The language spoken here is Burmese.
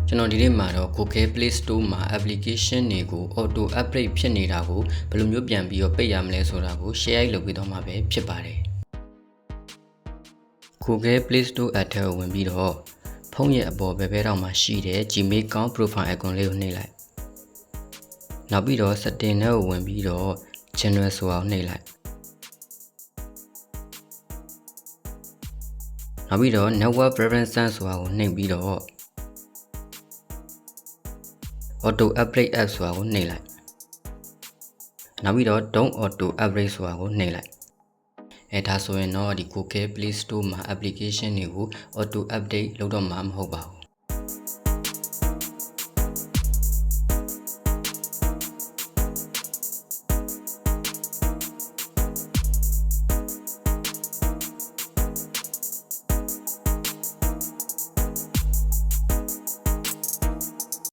ကျွန်တော်ဒီနေ့မှာတော့ Google Play Store မှာ application တွေကို auto update ဖြစ်နေတာကိုဘယ်လိုမျိုးပြန်ပြီးတော့ပိတ်ရမလဲဆိုတာကို share လုပ်ပေးတော့မှာပဲဖြစ်ပါတယ် Google Play Store app ထဲကိုဝင်ပြီးတော့ဖုန်းရဲ့အပေါ်ဘယ်တော့မှရှိတဲ့ Gmail account profile icon လေးကိုနှိပ်လိုက်နောက်ပြီးတော့ setting ထဲကိုဝင်ပြီးတော့ general ဆိုတာကိုနှိပ်လိုက်နောက်ပြီးတော့ network preferences ဆိုတာကိုနှိပ်ပြီးတော့ auto update app ဆိုတာကိုနှိပ်လိုက်နောက်ပြီးတော့ don't auto update ဆိုတာကိုနှိပ်လိုက်ဒါဆိုရင်တော့ဒီ Google Play Store မှာ application တွေကို auto update လုပ်တော့မှာမဟုတ်ပါဘူး